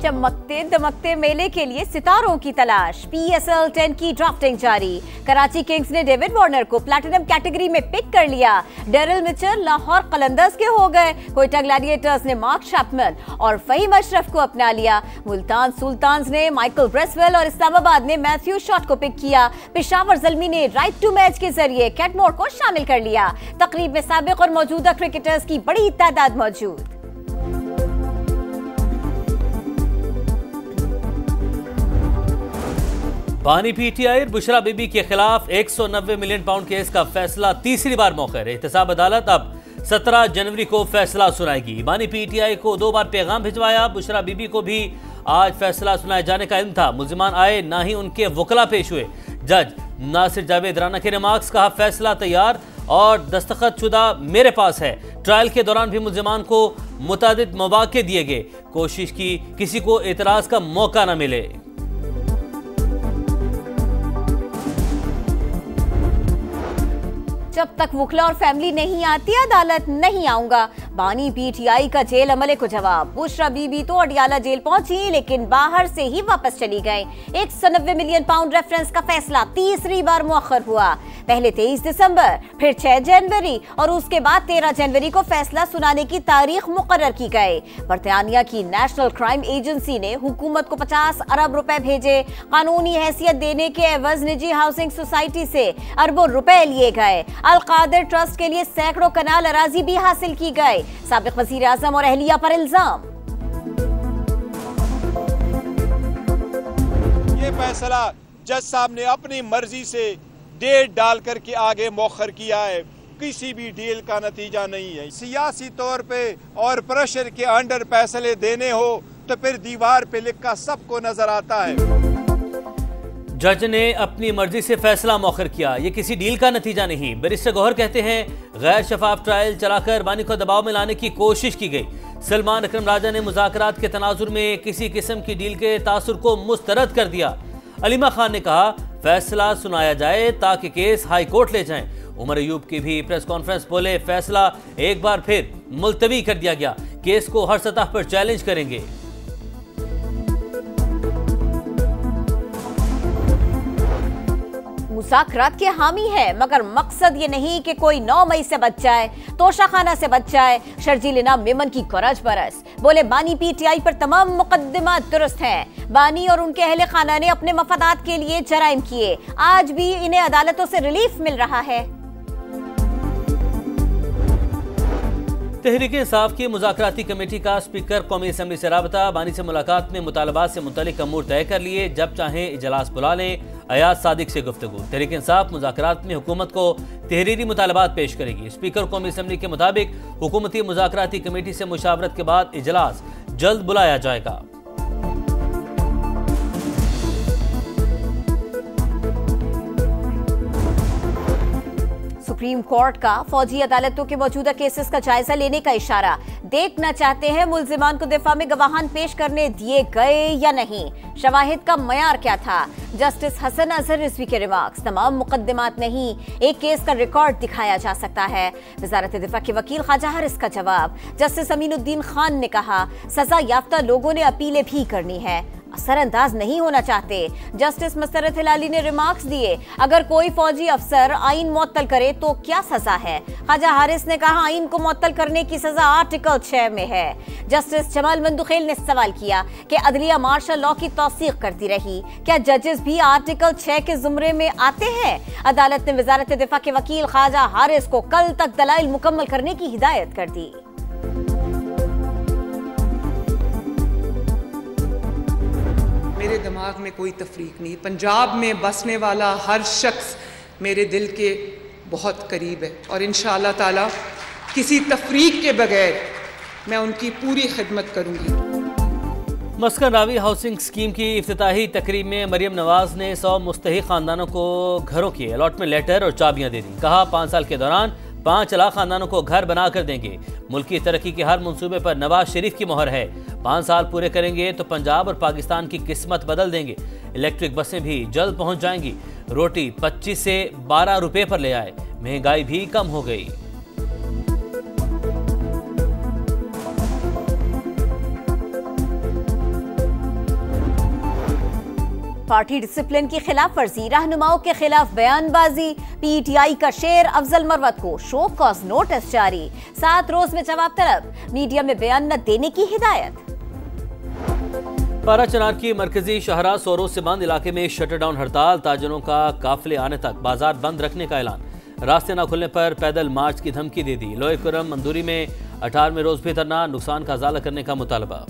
चमकते दमकते मेले के लिए सितारों की तलाश। PSL 10 की ड्राफ्टिंग जारी। कराची किंग्स ने डेविड वार्नर को प्लैटिनम कैटेगरी में पिक कर लिया। डेरिल मिचेल लाहौर कलंदर्स के हो गए। कोयटा ग्लैडिएटर्स ने मार्क शैपमैन और फहीम अशरफ को अपना लिया। मुल्तान सुल्तान्स ने माइकल ब्रेसवेल और इस्लामाबाद ने मैथ्यू शॉट को पिक किया। पेशावर ज़ल्मी ने राइट टू मैच के जरिए कैटमोर को शामिल कर लिया। तकरीब में साबिक और मौजूदा क्रिकेटर्स की बड़ी तादाद मौजूद। बानी PTI और बुशरा बीबी के खिलाफ 190 मिलियन पाउंड केस का फैसला तीसरी बार मौखर। एहतसाब अदालत अब 17 जनवरी को फैसला सुनाएगी। बानी PTI को 2 बार पैगाम भिजवाया। बुशरा बीबी को भी आज फैसला सुनाए जाने का इल्म था। मुल्जिमान आए ना ही उनके वकला पेश हुए। जज नासिर जावेद राना के रिमार्क्स, कहा फैसला तैयार और दस्तखत शुदा मेरे पास है। ट्रायल के दौरान भी मुल्जिमान को मुतादिद मौके दिए गए। कोशिश की किसी को एतराज का मौका न मिले। जब तक वकला और फैमिली नहीं आती अदालत नहीं आऊंगा। बानी PTI का जेल अमले को जवाब। बुशरा बीबी तो अडियाला जेल पहुंची लेकिन बाहर से ही वापस चली गई। 190 मिलियन पाउंड रेफरेंस का फैसला तीसरी बार मुअख्खर हुआ। पहले 23 दिसंबर, फिर 6 जनवरी और उसके बाद 13 जनवरी को फैसला सुनाने की तारीख मुकर्रर की गई। बरतानिया की नेशनल क्राइम एजेंसी ने हुकूमत को 50 अरब रुपए भेजे। कानूनी हैसियत देने के एवज निजी हाउसिंग सोसाइटी से अरबों रुपए लिए गए। अल-कादिर ट्रस्ट के लिए सैकड़ों कनाल अराजी भी हासिल की गई। साबिक वजीर आजम और अहलिया पर इल्जाम। ये फैसला जज साहब ने अपनी मर्जी से डेट डाल करके आगे मौखर किया है। किसी भी डील का नतीजा नहीं है। सियासी तौर पे और प्रेशर के अंडर फैसले देने हो तो फिर दीवार पे लिखा सबको नजर आता है। जज ने अपनी मर्जी से फैसला मौखर किया। ये किसी डील का नतीजा नहीं। बैरिस्टर गौहर कहते हैं गैर शफाफ ट्रायल चलाकर बानी को दबाव में लाने की कोशिश की गई। सलमान अकरम राजा ने मुज़ाकरात के तनाजुर में किसी किस्म की डील के तासुर को मुस्तरद कर दिया। अलीमा खान ने कहा फैसला सुनाया जाए ताकि केस हाई कोर्ट ले जाएं। उमर अयूब की भी प्रेस कॉन्फ्रेंस, बोले फैसला एक बार फिर मुलतवी कर दिया गया। केस को हर सतह पर चैलेंज करेंगे। मुज़ाकरात के हामी है मगर मकसद ये नहीं कि कोई 9 मई से बच जाए, तोशाखाना से बच जाए। शर्जील इनाम मेमन की गरज बरस, बोले बानी PTI पर तमाम मुकद्दमात दुरुस्त हैं। बानी और उनके अहले खाना ने अपने मफादात के लिए जराइम किए। आज भी इन्हें अदालतों से रिलीफ मिल रहा है। तहरीक इंसाफ की मुज़ाकराती कमेटी का स्पीकर कौमी असम्बली से राबता। बानी से मुलाकात में मुतालबात से मुतल्लिक अमूर तय कर लिए। जब चाहें इजलास बुला लें। अयाज सादिक से गुफ्तगू। तहरीक इंसाफ मुज़ाकरात में हुकूमत को तहरीरी मुतालबात पेश करेगी। स्पीकर कौमी असम्बली के मुताबिक हुकूमती मुज़ाकराती कमेटी से मुशावरत के बाद इजलास जल्द बुलाया जाएगा। सुप्रीम कोर्ट का फौजी अदालतों के मौजूदा केसेस का जायजा लेने का इशारा। देखना चाहते हैं मुल्जिमान को दिफा में गवाहान पेश करने दिए गए या नहीं। शवाहिद का मयार क्या था। जस्टिस हसन अजहर रिजवी के रिमार्क्स, तमाम मुकद्दमात नहीं, एक केस का रिकॉर्ड दिखाया जा सकता है। वजारत दिफा के वकील ख्वाजा हारिस का जवाब। जस्टिस अमीनुद्दीन खान ने कहा सजा याफ्ता लोगों ने अपीलें भी करनी है, असरअंदाज नहीं होना चाहते। जस्टिस मसरत हिलाली ने रिमार्क्स दिए अगर कोई फौजी अफसर आइन मुअत्तल करे तो क्या सजा है। ख्वाजा हारिस ने कहा आइन को मुअत्तल करने की सजा आर्टिकल 6 में है। जस्टिस जमाल मंदुखेल ने सवाल किया कि अदलिया मार्शल लॉ की तौसीक करती रही, क्या जजेस भी आर्टिकल 6 के जुमरे में आते हैं। अदालत ने वजारत दिफा के वकील ख्वाजा हारिस को कल तक दलाइल मुकम्मल करने की हिदायत कर दी। मेरे दिमाग में कोई तफरीक नहीं। पंजाब में बसने वाला हर शख्स मेरे दिल के बहुत करीब है और इंशाअल्लाह ताला किसी तफरीक के बगैर मैं उनकी पूरी खिदमत करूंगी। मस्कन रावी हाउसिंग स्कीम की इफ्तिताही तकरीब में मरियम नवाज ने 100 मुस्तहिक खानदानों को घरों की अलॉटमेंट लेटर और चाबियां दे दी। कहा 5 साल के दौरान 5 लाख खानदानों को घर बना कर देंगे। मुल्क की तरक्की के हर मंसूबे पर नवाज शरीफ की मोहर है। 5 साल पूरे करेंगे तो पंजाब और पाकिस्तान की किस्मत बदल देंगे। इलेक्ट्रिक बसें भी जल्द पहुंच जाएंगी। रोटी 25 से 12 रुपए पर ले आए। महंगाई भी कम हो गई। पार्टी डिसिप्लिन की खिलाफ वर्जी, रहनुमाओं के खिलाफ बयानबाजी, पीटीआई का शेर अफजल मरवत को शो कॉज नोटिस जारी, 7 रोज में जवाब तलब, मीडिया में बयान न देने की हिदायत। पारा चनार की मरकजी शाहराह सोरों से बंद इलाके में शटर डाउन हड़ताल, ताजरों का काफिले आने तक बाजार बंद रखने का ऐलान, रास्ते न खुलने पर पैदल मार्च की धमकी दे दी। लोहे कुरम मंदूरी में 18वें रोज भी धरना, नुकसान का इजाला करने का मुतालबा।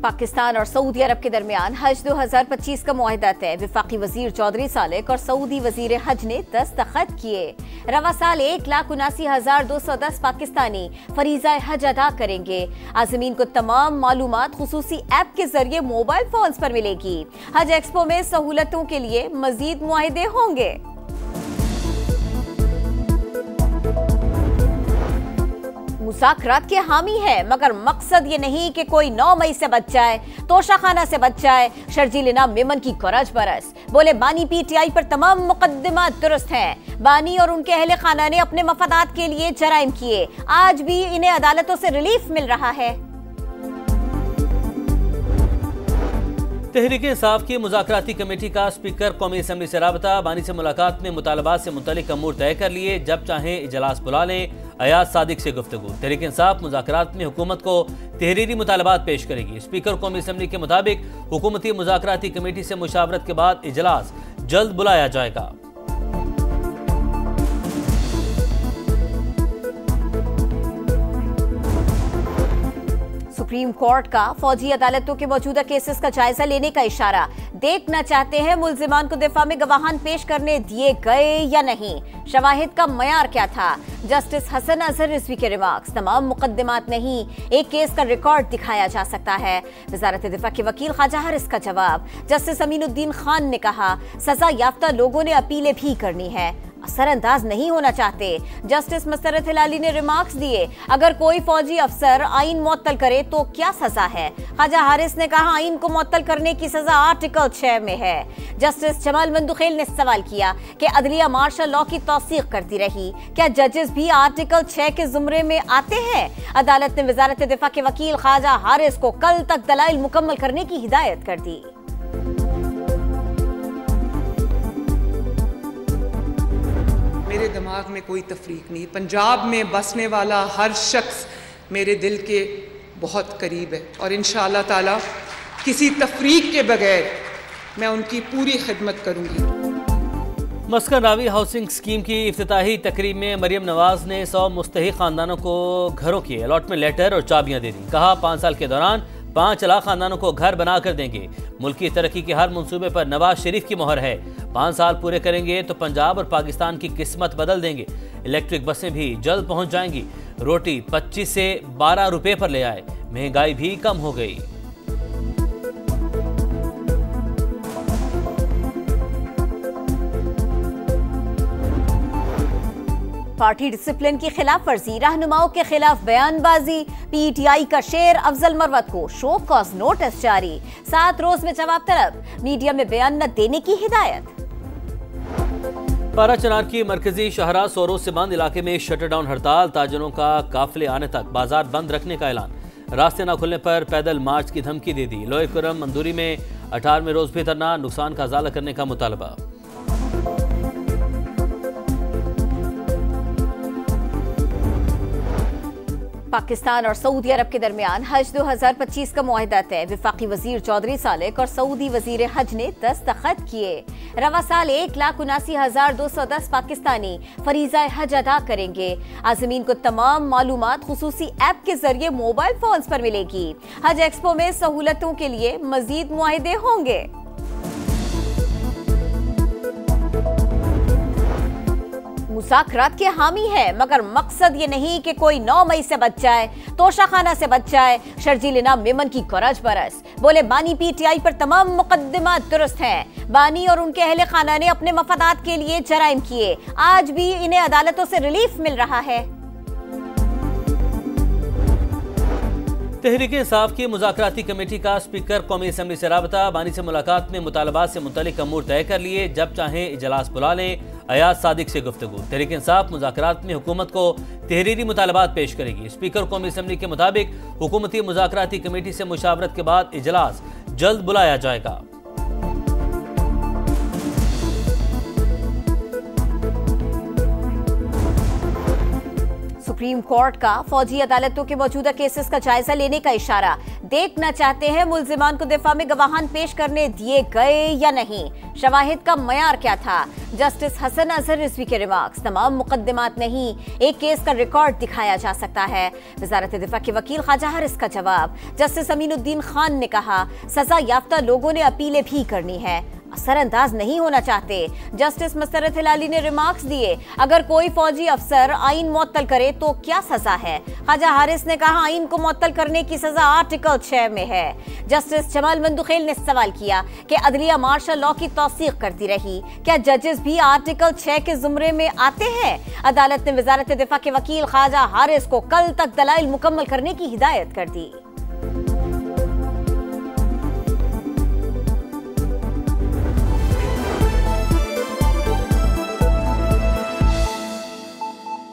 पाकिस्तान और सऊदी अरब के दरमियान हज 2025 का मुआहिदा तय, विफाकी वजीर चौधरी सालेक और सऊदी वजीर हज ने दस्तखत किए। रवा साल 1,79,210 पाकिस्तानी फरीज़ा हज अदा करेंगे। आज़मीन को तमाम मालूमात खुसूसी ऐप के जरिए मोबाइल फोन्स पर मिलेगी। हज एक्सपो में सहूलतों के लिए मजीद मुआहिदे होंगे। मुज़ाकरात के हामी है, मगर मकसद ये नहीं कि कोई 9 मई से बच जाए, तोशाखाना से बच जाए। शर्जील इनाम मेमन की करज बरस, बोले बानी पीटीआई पर तमाम मुकद्दमात दुरुस्त हैं। बानी और उनके अहले खाना ने अपने मफादात के लिए जराइम किए, आज भी इन्हें अदालतों से रिलीफ मिल रहा है। तहरीक इंसाफ की मुज़ाकराती कमेटी का स्पीकर कौमी असम्बली से राबता, बानी से मुलाकात में मुतालबात से मुतल्लिक अमूर तय कर लिए, जब चाहें इजलास बुला लें। अयाज सादिक से गुफ्तगू, तहरीक इंसाफ मुज़ाकरात में हुकूमत को तहरीरी मुतालबात पेश करेगी। स्पीकर कौमी असम्बली के मुताबिक हुकूमती मुज़ाकराती कमेटी से मुशावरत के बाद इजलास जल्द बुलाया जाएगा। सुप्रीम कोर्ट का फौजी अदालतों के मौजूदा केसेस का जायजा लेने का इशारा, देखना चाहते हैं मुल्जिमान को दिफा में गवाहान पेश करने दिए गए या नहीं, शवाहिद का मयार क्या था। जस्टिस हसन अजहर रिजवी के रिमार्क्स, तमाम मुकद्दमात नहीं, एक केस का रिकॉर्ड दिखाया जा सकता है। वजारत दिफा के वकील ख्वाजा हारिस का जवाब, जस्टिस अमीनुद्दीन खान ने कहा सजा याफ्ता लोगों ने अपीलें भी करनी है, असरअंदाज नहीं होना चाहते। जस्टिस मसरत हिलाली ने रिमार्क्स दिए, अगर कोई फौजी अफसर आइन मुअत्तल करे तो क्या सजा है। ख्वाजा हारिस ने कहा आइन को मुअत्तल करने की सजा आर्टिकल 6 में है। जस्टिस जमाल मंदुखेल ने सवाल किया कि अदलिया मार्शल लॉ की तौसीक करती रही, क्या जजेस भी आर्टिकल 6 के जुमरे में आते हैं। अदालत ने वजारत दिफा के वकील ख्वाजा हारिस को कल तक दलाइल मुकम्मल करने की हिदायत कर दी। मेरे दिमाग में कोई तफरीक नहीं, पंजाब में बसने वाला हर शख्स मेरे दिल के बहुत करीब है और इंशाअल्लाह ताला किसी तफरीक के बगैर मैं उनकी पूरी खिदमत करूंगी। मस्कन रावी हाउसिंग स्कीम की इफ्तिताही तकरीब में मरियम नवाज ने 100 मुस्तहिक खानदानों को घरों की अलॉटमेंट लेटर और चाबियां दे दी। कहा 5 साल के दौरान 5 लाख खानदानों को घर बना कर देंगे। मुल्क की तरक्की के हर मंसूबे पर नवाज शरीफ की मोहर है। 5 साल पूरे करेंगे तो पंजाब और पाकिस्तान की किस्मत बदल देंगे। इलेक्ट्रिक बसें भी जल्द पहुंच जाएंगी। रोटी 25 से 12 रुपए पर ले आए, महंगाई भी कम हो गई। पार्टी डिसिप्लिन की खिलाफ वर्जी, रहनुमाओं के खिलाफ बयानबाजी, पीटीआई का शेर अफजल मरवत को शो कॉज नोटिस जारी, 7 रोज में जवाब तलब, मीडिया में बयान न देने की हिदायत। पारा चनार की मरकजी शाहराह सोरों से बंद इलाके में शटर डाउन हड़ताल, ताजरों का काफिले आने तक बाजार बंद रखने का ऐलान, रास्ते न खुलने पर पैदल मार्च की धमकी दे दी। लोहे कुरम मंदूरी में 18वें रोज भी धरना, नुकसान का इजाला करने का मुतालबा। पाकिस्तान और सऊदी अरब के दरमियान हज 2025 का मुआहिदा तय, विफाकी वजीर चौधरी सालेक और सऊदी वजीर हज ने दस्तखत किए। रवा साल 1,79,210 पाकिस्तानी फरीज़ा हज अदा करेंगे। आज़मीन को तमाम मालूमात खुसूसी ऐप के जरिए मोबाइल फोन्स पर मिलेगी। हज एक्सपो में सहूलतों के लिए मजीद मुआहिदे होंगे। मुज़ाकरात के हामी है, मगर मकसद ये नहीं कि कोई 9 मई से बच जाए, तोशाखाना से बच जाए। शर्जील इनाम मेमन की करज बरस, बोले बानी पीटीआई पर तमाम मुकद्दमात दुरुस्त हैं। बानी और उनके अहले खाना ने अपने मफादात के लिए जराइम किए, आज भी इन्हें अदालतों से रिलीफ मिल रहा है। तहरीक इंसाफ की मुज़ाकराती कमेटी का स्पीकर कौमी असम्बली से राबता। बानी से मुलाकात में मुतालबात से मुतल्लिक अमूर तय कर लिए, जब चाहें इजलास बुला लें। अयाज सादिक से गुफ्तगू। तहरीक इंसाफ मुज़ाकरात में हुकूमत को तहरीरी मुतालबात पेश करेगी। स्पीकर कौमी असम्बली के मुताबिक हुकूमती मुज़ाकराती कमेटी से मुशावरत के बाद इजलास जल्द बुलाया जाएगा। सुप्रीम कोर्ट का फौजी अदालतों के मौजूदा केसेस का जायजा लेने का इशारा। देखना चाहते हैं मुल्जिमान को दिफा में गवाहान पेश करने दिए गए या नहीं, शवाहिद का मयार क्या था। जस्टिस हसन अजहर रिजवी के रिमार्क्स। तमाम मुकदमात नहीं, एक केस का रिकॉर्ड दिखाया जा सकता है। वजारत दिफा के वकील ख्वाजा हारिस का जवाब। जस्टिस अमीनुद्दीन खान ने कहा सजा याफ्ता लोगों ने अपीलें भी करनी है, असरअंदाज नहीं होना चाहते। जस्टिस मसरत हिलाली ने रिमार्क्स दिए, अगर कोई फौजी अफसर आइन मुअत्तल करे तो क्या सजा है। ख्वाजा हारिस ने कहा आइन को मुअत्तल करने की सजा आर्टिकल 6 में है। जस्टिस जमाल मंदुखेल ने सवाल किया कि अदलिया मार्शल लॉ की तौसीक करती रही, क्या जजेस भी आर्टिकल 6 के जुमरे में आते हैं। अदालत ने वजारत दिफा के वकील ख्वाजा हारिस को कल तक दलाइल मुकम्मल करने की हिदायत कर दी।